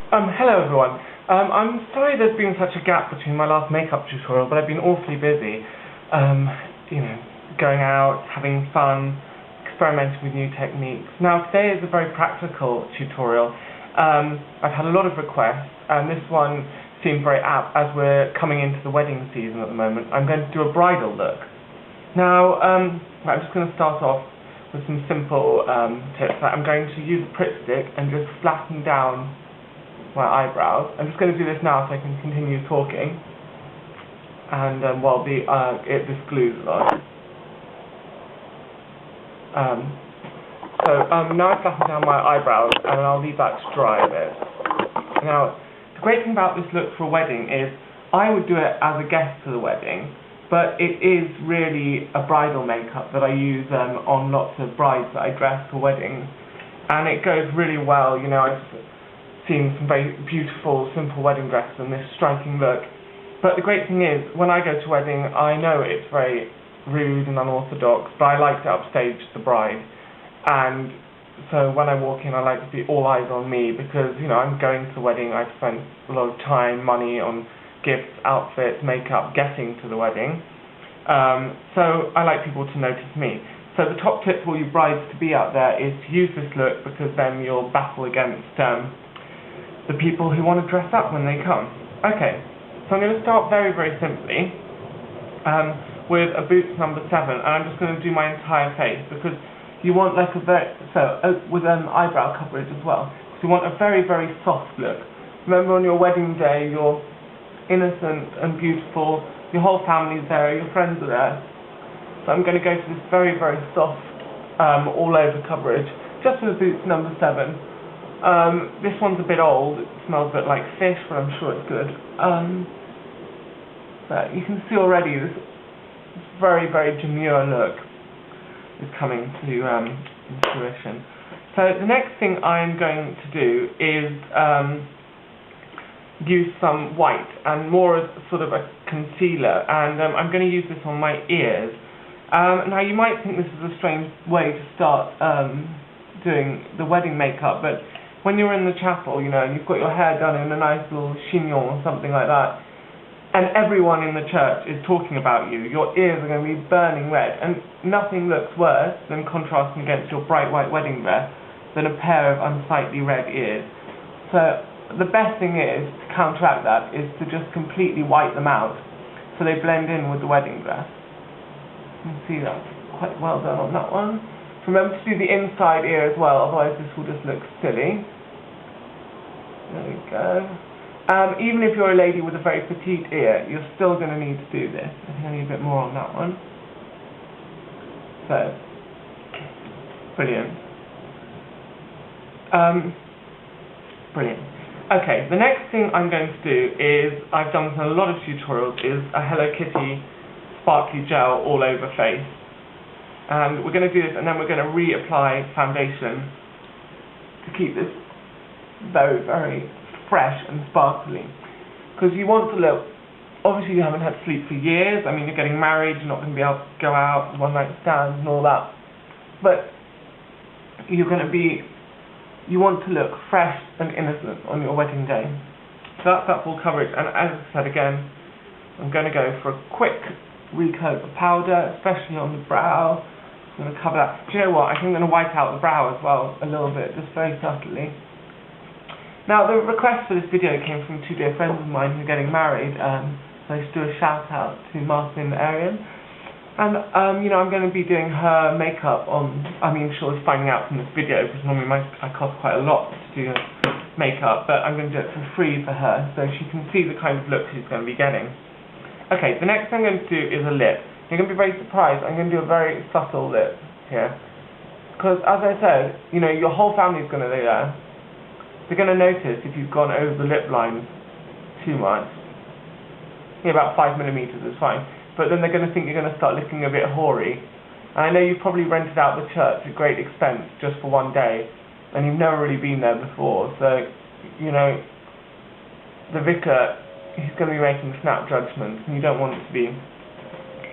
Hello everyone. I'm sorry there's been such a gap between my last makeup tutorial, but I've been awfully busy. You know, going out, having fun, experimenting with new techniques. Now today is a very practical tutorial. I've had a lot of requests, and this one seemed very apt as we're coming into the wedding season at the moment. I'm going to do a bridal look. Now, I'm just going to start off with some simple tips. I'm going to use a Pritt stick and just flatten down my eyebrows. I'm just going to do this now so I can continue talking, and while this glues on. Now I've flattened down my eyebrows, and I'll leave that to dry a bit. Now, the great thing about this look for a wedding is I would do it as a guest to the wedding, but it is really a bridal makeup that I use on lots of brides that I dress for weddings, and it goes really well. You know, I've seen some very beautiful, simple wedding dresses in this striking look. But the great thing is, when I go to a wedding, I know it's very rude and unorthodox, but I like to upstage the bride. And so when I walk in, I like to be all eyes on me, because, you know, I'm going to the wedding. I've spent a lot of time, money on gifts, outfits, makeup, getting to the wedding. So I like people to notice me. So the top tip for all you brides to be out there is to use this look, because then you'll battle against the people who want to dress up when they come. Okay, so I'm going to start very, very simply with a boots number 7, and I'm just going to do my entire face, because you want like a with an eyebrow coverage as well. So you want a very, very soft look. Remember, on your wedding day, you're innocent and beautiful, your whole family's there, your friends are there. So I'm going to go for this very, very soft all over coverage, just with boots number 7. This one's a bit old, it smells a bit like fish, but I'm sure it's good. But you can see already this very, very demure look is coming to fruition. So the next thing I'm going to do is use some white, and more as sort of a concealer, and I'm going to use this on my ears. Now you might think this is a strange way to start doing the wedding makeup, but when you're in the chapel, you know, and you've got your hair done in a nice little chignon or something like that, and everyone in the church is talking about you, your ears are going to be burning red, and nothing looks worse than contrasting against your bright white wedding dress than a pair of unsightly red ears. So the best thing is, to counteract that, is to just completely white them out so they blend in with the wedding dress. You can see that's quite well done on that one. Remember to do the inside ear as well, otherwise this will just look silly. There we go. Even if you're a lady with a very petite ear, you're still going to need to do this. I think I need a bit more on that one. So, brilliant. Brilliant. Okay, the next thing I'm going to do is, I've done this in a lot of tutorials, is a Hello Kitty sparkly gel all over face. And we're going to do this, and then we're going to reapply foundation to keep this very, very fresh and sparkly. Because you want to look, obviously you haven't had sleep for years, I mean you're getting married, you're not going to be able to go out, one night stands and all that. But you want to look fresh and innocent on your wedding day. So that's full coverage, and as I said again, I'm going to go for a quick recoat of powder, especially on the brow. I'm going to cover that. Do you know what? I think I'm going to white out the brow as well a little bit, just very subtly. Now, the request for this video came from 2 dear friends of mine who are getting married, so I should do a shout out to Martin and Arian. And, you know, I'm going to be doing her makeup on, I mean, she'll be finding out from this video, because normally I cost quite a lot to do makeup, but I'm going to do it for free for her, so she can see the kind of look she's going to be getting. Okay, the next thing I'm going to do is a lip. You're going to be very surprised. I'm going to do a very subtle lip here. Because, as I said, you know, your whole family's going to be there. They're going to notice if you've gone over the lip line too much. Yeah, about 5 millimeters is fine. But then they're going to think you're going to start looking a bit hoary. And I know you've probably rented out the church at great expense just for one day, and you've never really been there before. So, you know, the vicar, he's going to be making snap judgments, and you don't want to be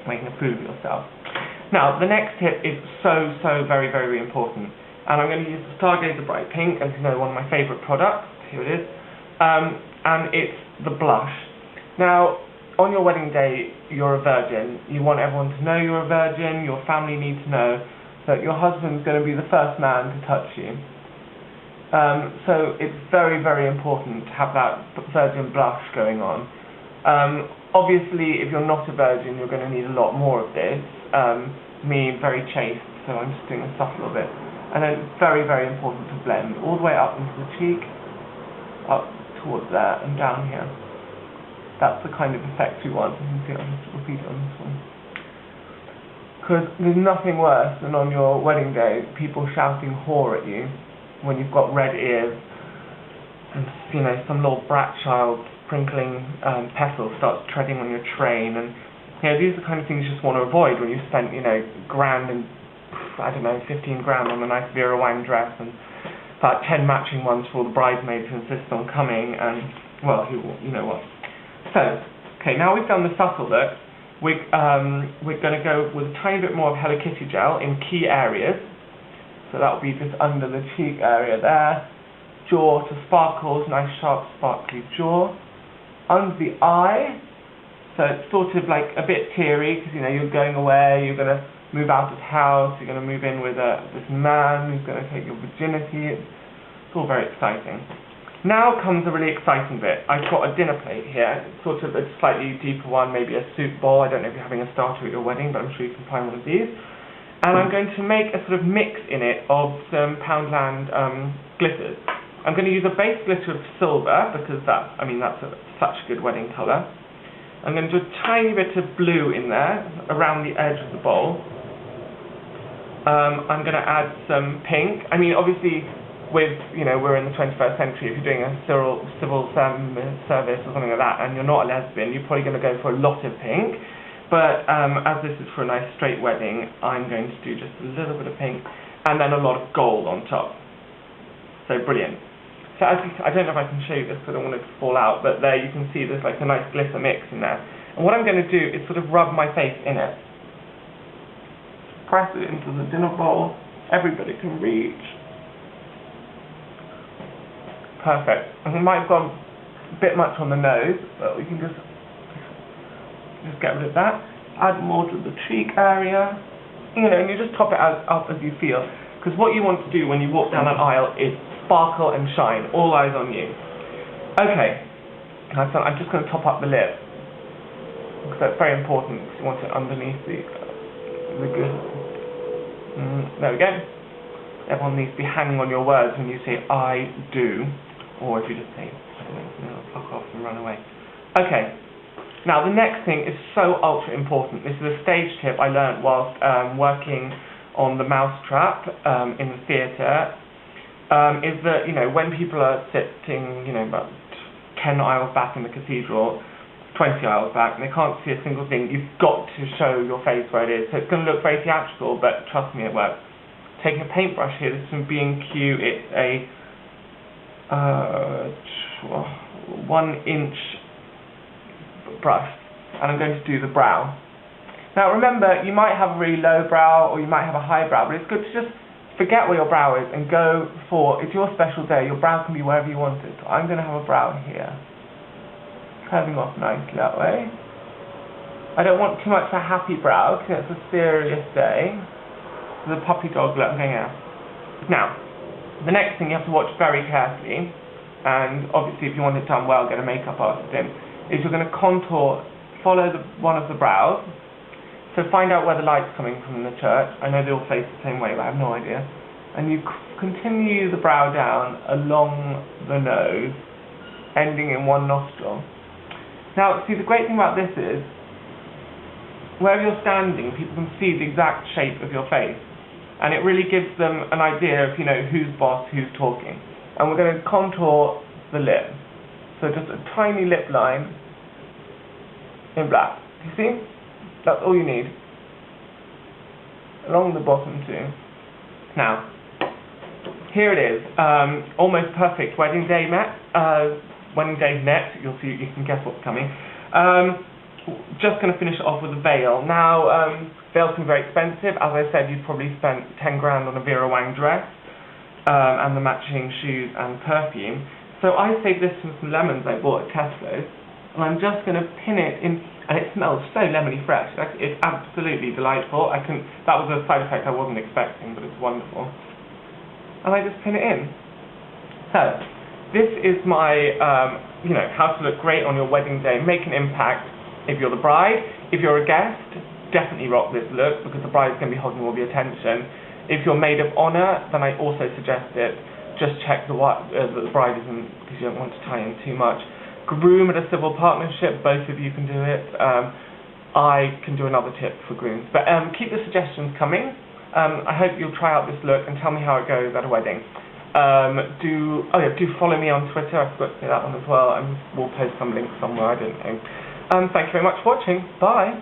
making a fool of yourself. Now, the next tip is so very, very important. And I'm going to use the Stargazer Bright Pink, as you know, one of my favourite products. Here it is. and it's the blush. Now, on your wedding day, you're a virgin. You want everyone to know you're a virgin. Your family need to know that your husband's going to be the first man to touch you. So it's very, very important to have that virgin blush going on. Obviously, if you're not a virgin, you're going to need a lot more of this. Me, very chaste, so I'm just doing a subtle bit. And then it's very, very important to blend all the way up into the cheek, up towards there, and down here. That's the kind of effect you want. You can see it, I'll just repeat it on this one. Because there's nothing worse than on your wedding day, people shouting whore at you when you've got red ears and, you know, some little brat child sprinkling petals starts treading on your train. And, you know, these are the kind of things you just want to avoid when you spent, you know, grand and, I don't know, 15 grand on a nice Vera Wang dress and about 10 matching ones for all the bridesmaids who insist on coming and, well, you know what. So, okay, now we've done the subtle look, we're going to go with a tiny bit more of Hello Kitty gel in key areas. So that will be just under the cheek area there. Jaw to sparkles, nice sharp sparkly jaw. Under the eye, so it's sort of like a bit teary because, you know, you're going away, you're going to move out of the house, you're going to move in with this man who's going to take your virginity. It's all very exciting. Now comes a really exciting bit. I've got a dinner plate here, sort of a slightly deeper one, maybe a soup bowl. I don't know if you're having a starter at your wedding, but I'm sure you can find one of these. And I'm going to make a sort of mix in it of some Poundland glitters. I'm going to use a base glitter of silver, because that's such a good wedding colour. I'm going to do a tiny bit of blue in there, around the edge of the bowl. I'm going to add some pink. I mean, obviously, with, you know, we're in the 21st century, if you're doing a civil service or something like that, and you're not a lesbian, you're probably going to go for a lot of pink. But as this is for a nice straight wedding, I'm going to do just a little bit of pink, and then a lot of gold on top. So brilliant. So as I don't know if I can show you this because I don't want it to fall out, but there you can see there's like a nice glitter mix in there. And what I'm going to do is sort of rub my face in it. Press it into the dinner bowl. Everybody can reach. Perfect. And it might have gone a bit much on the nose, but we can just get rid of that. Add more to the cheek area. You know, and you just top it up as you feel. Because what you want to do when you walk down an aisle is sparkle and shine. All eyes on you. Okay. I'm just going to top up the lip. Because that's very important. Because you want it underneath the good. There we go. Everyone needs to be hanging on your words when you say I do. Or if you just say, I don't know, fuck off and run away. Okay. Now the next thing is so ultra important. This is a stage tip I learned whilst working on the Mousetrap in the theatre. Is that, you know, when people are sitting, you know, about 10 aisles back in the cathedral, 20 aisles back, and they can't see a single thing, you've got to show your face where it is. So it's going to look very theatrical, but trust me, it works. Taking a paintbrush here, this is from B&Q, it's a 1-inch brush, and I'm going to do the brow. Now remember, you might have a really low brow or you might have a high brow, but it's good to just forget where your brow is and go for, it's your special day, your brow can be wherever you want it. So I'm going to have a brow here, curving off nicely that way. I don't want too much of a happy brow because it's a serious day. The puppy dog look going out. Now, the next thing you have to watch very carefully, and obviously if you want it done well, get a makeup artist in, is you're going to contour, follow one of the brows. So find out where the light's coming from in the church. I know they all face the same way, but I have no idea. And you continue the brow down along the nose, ending in one nostril. Now, see, the great thing about this is, wherever you're standing, people can see the exact shape of your face. And it really gives them an idea of, you know, who's boss, who's talking. And we're going to contour the lip. So just a tiny lip line in black. You see? That's all you need. Along the bottom too. Now, here it is. Almost perfect wedding day net. You'll see, you can guess what's coming. Just going to finish it off with a veil. Now, veils can be very expensive. As I said, you'd probably spent 10 grand on a Vera Wang dress and the matching shoes and perfume. So I saved this from some lemons I bought at Tesco's, and I'm just going to pin it in, and it smells so lemony fresh. It's absolutely delightful. That was a side effect I wasn't expecting, but it's wonderful. And I just pin it in. So, this is my, how to look great on your wedding day, make an impact if you're the bride. If you're a guest, definitely rock this look, because the bride's going to be holding all the attention. If you're maid of honour, then I also suggest it. Just check that the bride isn't, because you don't want to tie in too much. Groom at a civil partnership, both of you can do it. I can do another tip for grooms. But keep the suggestions coming. I hope you'll try out this look and tell me how it goes at a wedding. Do follow me on Twitter. I forgot to say that one as well. We'll post some links somewhere, I don't know. Thank you very much for watching. Bye.